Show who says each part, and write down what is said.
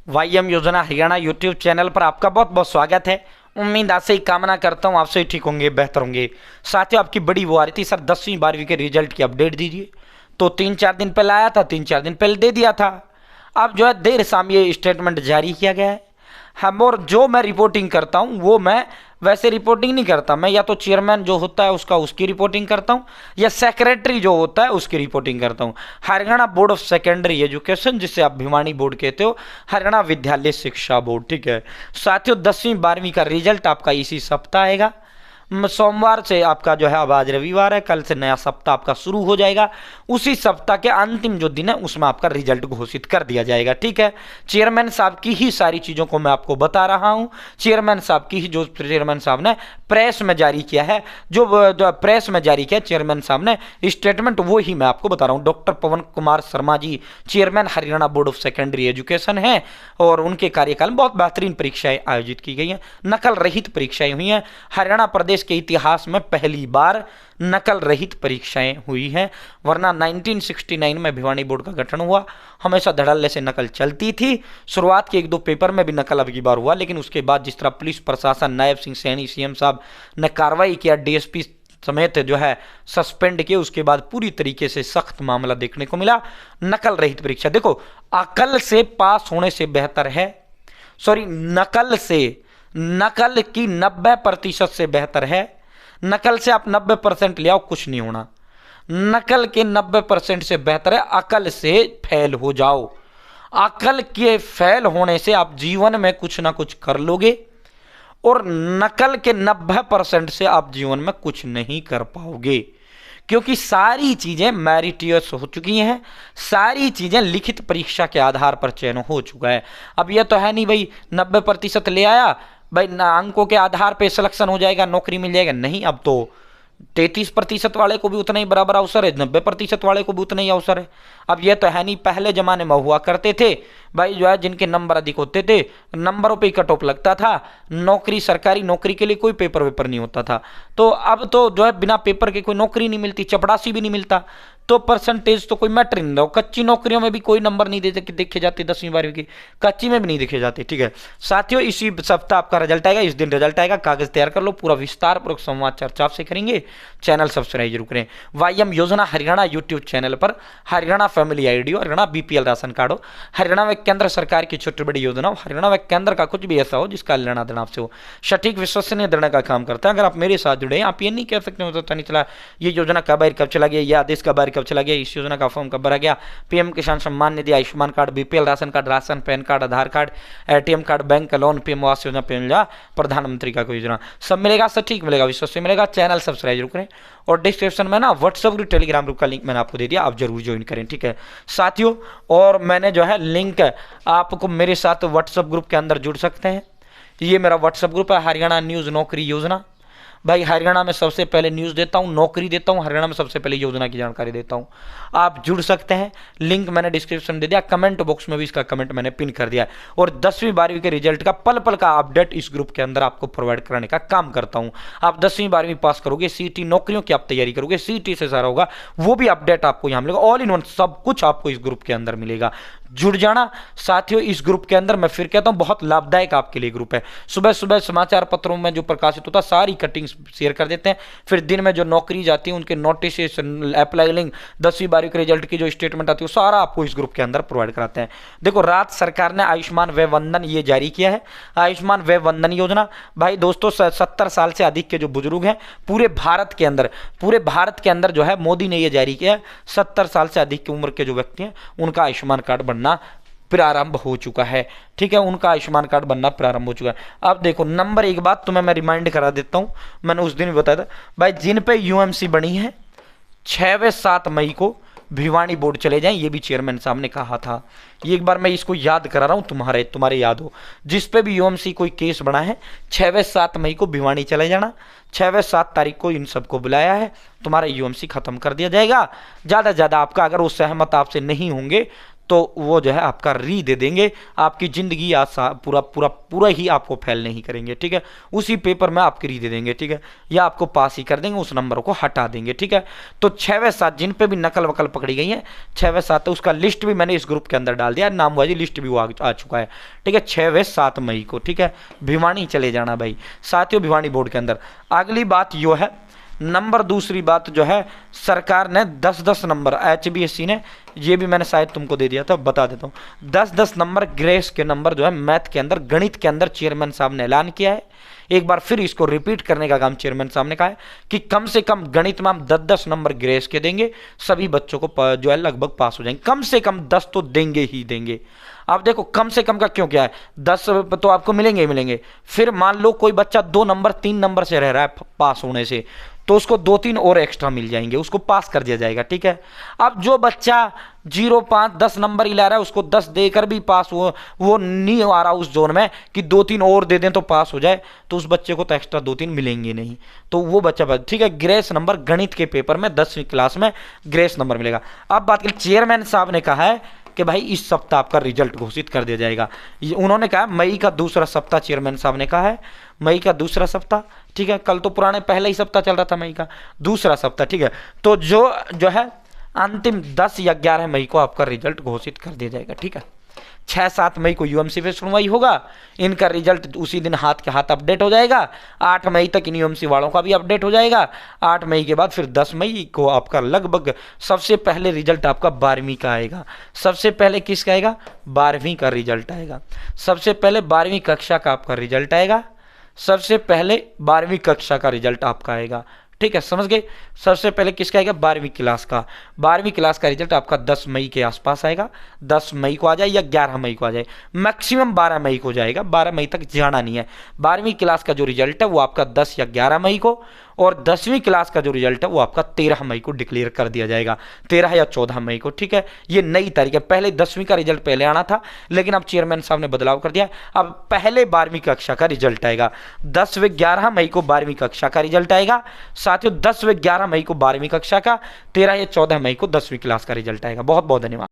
Speaker 1: वाईएम योजना Haryana YouTube channel पर आपका बहुत बहुत स्वागत है। उम्मीद आज से ही कामना करता हूँ आप सही ठीक होंगे, बेहतर होंगे। साथियों, आपकी बड़ी वो आ रही थी सर 10वीं 12वीं के रिजल्ट की अपडेट दीजिए, तो 3-4 दिन पहले आया था, 3-4 दिन पहले दे दिया था। अब जो है देर शाम ये स्टेटमेंट जारी किया गया है। हम और जो मैं रिपोर्टिंग करता हूँ वो मैं वैसे रिपोर्टिंग नहीं करता, मैं या तो चेयरमैन जो होता है उसकी रिपोर्टिंग करता हूँ या सेक्रेटरी जो होता है उसकी रिपोर्टिंग करता हूँ। Haryana board of secondary education, जिसे आप भिवानी बोर्ड कहते हो, हरियाणा विद्यालय शिक्षा बोर्ड, ठीक है साथियों। 10वीं 12वीं का रिजल्ट आपका इसी सप्ताह आएगा। सोमवार से आपका जो है, अब आज रविवार है, कल से नया सप्ताह आपका शुरू हो जाएगा। उसी सप्ताह के अंतिम जो दिन है उसमें आपका रिजल्ट घोषित कर दिया जाएगा, ठीक है। चेयरमैन साहब की ही सारी चीज़ों को मैं आपको बता रहा हूं। चेयरमैन साहब की ही जो चेयरमैन साहब ने प्रेस में जारी किया है, जो प्रेस में जारी किया चेयरमैन साहब ने स्टेटमेंट, वो ही मैं आपको बता रहा हूँ। Doctor Pawan Kumar Sharma ji chairman Haryana board of secondary education है और उनके कार्यकाल में बहुत बेहतरीन परीक्षाएं आयोजित की गई हैं, नकल रहित परीक्षाएं हुई हैं। हरियाणा प्रदेश के इतिहास में पहली बार नकल रहित परीक्षाएं हुई हैं, वरना 1969 में भिवानी बोर्ड का गठन हुआ। हमेशा धड़ल्ले से नकल चलती थी। शुरुआत के 1-2 पेपर में भी नकल अब की बार हुआ, लेकिन उसके बाद जिस तरह पुलिस प्रशासन, नायब सिंह सैनी सीएम साहब ने कार्रवाई किया, डीएसपी समेत जो है सस्पेंड किए, उसके बाद पूरी तरीके से सख्त मामला देखने को मिला। नकल रहित परीक्षा, देखो अकल से पास होने से बेहतर है, सॉरी नकल की 90% से बेहतर है। नकल से आप 90% ले आओ, कुछ नहीं होना। नकल के 90% से बेहतर है अकल से फेल हो जाओ। अकल के फेल होने से आप जीवन में कुछ ना कुछ कर लोगे और नकल के 90% से आप जीवन में कुछ नहीं कर पाओगे, क्योंकि सारी चीजें मैरिटियस हो चुकी हैं, सारी चीजें लिखित परीक्षा के आधार पर चयन हो चुका है। अब यह तो है नहीं भाई 90% ले आया भाई अंकों के आधार पे सिलेक्शन हो जाएगा, नौकरी मिल जाएगा, नहीं। अब तो 33% वाले को भी उतना ही बराबर अवसर है, 90% वाले को भी उतना ही अवसर है। अब यह तो है नहीं, पहले जमाने में हुआ करते थे भाई जो है जिनके नंबर अधिक होते थे, नंबरों पे ही कट ऑफ लगता था, नौकरी सरकारी नौकरी के लिए कोई पेपर वेपर नहीं होता था। तो अब तो जो है बिना पेपर के कोई नौकरी नहीं मिलती, चपरासी भी नहीं मिलता, तो परसेंटेज तो कोई मैटर नहीं रहा। कच्ची नौकरियों में भी कोई नंबर नहीं देखे जाते, 10वीं 12वीं की कच्ची में भी नहीं देखे जाते, ठीक है साथियों। इसी सप्ताह आपका रिजल्ट आएगा, इस दिन रिजल्ट आएगा, कागज तैयार कर लो, पूरा विस्तार पूर्वक संवाद चर्चा आपसे करेंगे। चैनल सब्सक्राइब जरूर करें। वाईएम योजना हरियाणा यूट्यूब चैनल पर हरियाणा फैमिली आईडी हो, हरियाणा बीपीएल राशन कार्ड हो, हरियाणा में केंद्र सरकार की छोटी बड़ी योजना हो, हरियाणा में केंद्र का कुछ भी ऐसा हो जिसका लेना देना आपसे हो, सटीक विश्वसनीय देने का काम करता है। अगर आप मेरे साथ जुड़े हैं, आप ये नहीं कह सकते पता नहीं चला ये योजना कब आई कब चला गया, यह आदेश कब आई कब चला गया, इस योजना का फॉर्म कब भरा गया, PM Kisan Samman Nidhi, Ayushman card, BPL ration card, ration PAN card, Aadhaar card, ATM card, bank का loan, PM Awas Yojana, PM प्रधानमंत्री का कोई योजना, सब मिलेगा, सटीक मिलेगा, विश्वसनीय मिलेगा। चैनल सब्सक्राइब जरूर करें और डिस्क्रिप्शन में ना व्हाट्सएप ग्रुप, टेलीग्राम ग्रुप का लिंक मैंने आपको दे दिया, आप जरूर ज्वाइन करें, ठीक है साथियों। और मैंने जो है लिंक आपको मेरे साथ व्हाट्सएप ग्रुप के अंदर जुड़ सकते हैं। ये मेरा व्हाट्सएप ग्रुप है, हरियाणा न्यूज़ नौकरी योजना। भाई हरियाणा में सबसे पहले न्यूज़ देता हूँ, नौकरी देता हूँ, हरियाणा में सबसे पहले योजना की जानकारी देता हूँ। आप जुड़ सकते हैं, लिंक मैंने डिस्क्रिप्शन दे दिया, कमेंट बॉक्स में भी इसका कमेंट मैंने पिन कर दिया। और 10वीं 12वीं के रिजल्ट का पल पल का अपडेट इस ग्रुप के अंदर आपको प्रोवाइड कराने का काम करता हूँ। आप 10वीं 12वीं पास करोगे, सीईटी नौकरियों की आप तैयारी करोगे, सीईटी से सारा होगा, वो भी अपडेट आपको यहाँ मिलेगा। ऑल इन वन सब कुछ आपको इस ग्रुप के अंदर मिलेगा। जुड़ जाना साथियों इस ग्रुप के अंदर। मैं फिर कहता हूं बहुत लाभदायक आपके लिए ग्रुप है। सुबह सुबह समाचार पत्रों में जो प्रकाशित होता है सारी कटिंग्स शेयर कर देते हैं, फिर दिन में जो नौकरी जाती है उनके नोटिस, अप्लाई लिंक, 10वीं 12वीं के रिजल्ट की जो स्टेटमेंट आती है सारा आपको इस ग्रुप के अंदर प्रोवाइड कराते हैं। देखो राज्य सरकार ने आयुष्मान वय वंदन ये जारी किया है, आयुष्मान वय वंदन योजना। भाई दोस्तों 70 साल से अधिक के जो बुजुर्ग हैं पूरे भारत के अंदर जो है मोदी ने ये जारी किया है, 70 साल से अधिक की उम्र के जो व्यक्ति हैं उनका आयुष्मान कार्ड बनना प्रारंभ हो चुका है, ठीक है उनका आयुष्मान कार्ड बनना प्रारंभ हो चुका है। अब देखो नंबर एक बात तुम्हें मैं रिमाइंड करा देता हूं, मैंने उस दिन भी बताया था भाई जिन पे यूएमसी बनी है 6 व 7 मई को भिवानी बोर्ड चले जाएं, ये भी चेयरमैन साहब ने कहा था। ये एक बार मैं इसको याद करा रहा हूं, तुम्हारे याद हो, जिस पे भी यूएमसी कोई केस बना है 6 व 7 मई को भिवानी चले जाना। 6 व 7 तारीख को इन सबको बुलाया है, तुम्हारा यूएमसी खत्म कर दिया जाएगा। ज़्यादा से ज़्यादा आपका अगर वो सहमत आपसे नहीं होंगे तो वो जो है आपका री दे देंगे, आपकी ज़िंदगी पूरा पूरा पूरा ही आपको फेल नहीं करेंगे, ठीक है। उसी पेपर में आपकी री दे देंगे, ठीक है, या आपको पास ही कर देंगे, उस नंबर को हटा देंगे, ठीक है। तो 6 व 7 जिन पे भी नकल वकल पकड़ी गई है, 6 व 7, तो उसका लिस्ट भी मैंने इस ग्रुप के अंदर डाल दिया, नामवाजी लिस्ट भी वो आ चुका है, ठीक है, 6 व 7 मई को, ठीक है। भिवानी चले जाना भाई साथियों, भिवानी बोर्ड के अंदर। अगली बात यो है नंबर, दूसरी बात जो है सरकार ने 10-10 नंबर, HBSC ने, ये भी मैंने शायद तुमको दे दिया था, बता देता हूँ, 10-10 नंबर ग्रेस के नंबर जो है मैथ के अंदर, गणित के अंदर चेयरमैन साहब ने ऐलान किया है। एक बार फिर इसको रिपीट करने का काम चेयरमैन साहब ने कहा है कि कम से कम गणित में हम 10-10 नंबर ग्रेस के देंगे, सभी बच्चों को जो है लगभग पास हो जाएंगे, कम से कम 10 तो देंगे ही देंगे। अब देखो कम से कम का क्यों क्या है, 10 तो आपको मिलेंगे ही मिलेंगे। फिर मान लो कोई बच्चा 2 नंबर 3 नंबर से रह रहा है पास होने से, तो उसको 2-3 और एक्स्ट्रा मिल जाएंगे, उसको पास कर दिया जाएगा, ठीक है। अब जो बच्चा 0, 5, 10 नंबर ही ला रहा है, उसको 10 देकर भी पास वो नहीं आ रहा उस जोन में कि 2-3 और दे दें तो पास हो जाए, तो उस बच्चे को तो एक्स्ट्रा 2-3 मिलेंगे नहीं, तो वो बच्चा, ठीक है, ग्रेस नंबर गणित के पेपर में 10वीं क्लास में ग्रेस नंबर मिलेगा। अब बात करें, चेयरमैन साहब ने कहा है कि भाई इस सप्ताह आपका रिजल्ट घोषित कर दिया जाएगा। उन्होंने कहा मई का दूसरा सप्ताह, चेयरमैन साहब ने कहा है मई का दूसरा सप्ताह, ठीक है। कल तो पुराने पहला ही सप्ताह चल रहा था, मई का दूसरा सप्ताह, ठीक है। तो जो है अंतिम 10 या 11 मई को आपका रिजल्ट घोषित कर दिया जाएगा, ठीक है। 6-7 मई को यूएमसी पे सुनवाई होगा, इनका रिजल्ट उसी दिन हाथ के हाथ अपडेट हो जाएगा। 8 मई तक इन यूएमसी वालों का भी अपडेट हो जाएगा। 8 मई के बाद फिर 10 मई को आपका लगभग सबसे पहले रिजल्ट आपका 12वीं का आएगा। सबसे पहले किसका आएगा? 12वीं का रिजल्ट आएगा। सबसे पहले 12वीं कक्षा का आपका रिजल्ट आएगा। सबसे पहले 12वीं कक्षा का रिजल्ट आपका आएगा, ठीक है, समझ गए। सबसे पहले किसका आएगा? 12वीं क्लास का। 12वीं क्लास का रिजल्ट आपका 10 मई के आसपास आएगा। 10 मई को आ जाए या 11 मई को आ जाए, मैक्सिमम 12 मई को जाएगा, 12 मई तक जाना नहीं है। 12वीं क्लास का जो रिजल्ट है वो आपका 10 या 11 मई को, और 10वीं क्लास का जो रिजल्ट है वो आपका 13 मई को डिक्लेयर कर दिया जाएगा, 13 या 14 मई को, ठीक है। ये नई तारीख है। पहले 10वीं का रिजल्ट पहले आना था, लेकिन अब चेयरमैन साहब ने बदलाव कर दिया, अब पहले 12वीं कक्षा का रिजल्ट आएगा। 10 व 11 मई को 12वीं कक्षा का रिजल्ट आएगा। साथियों 10 व 11 मई को 12वीं कक्षा का, 13 या 14 मई को 10वीं क्लास का रिजल्ट आएगा। बहुत बहुत धन्यवाद।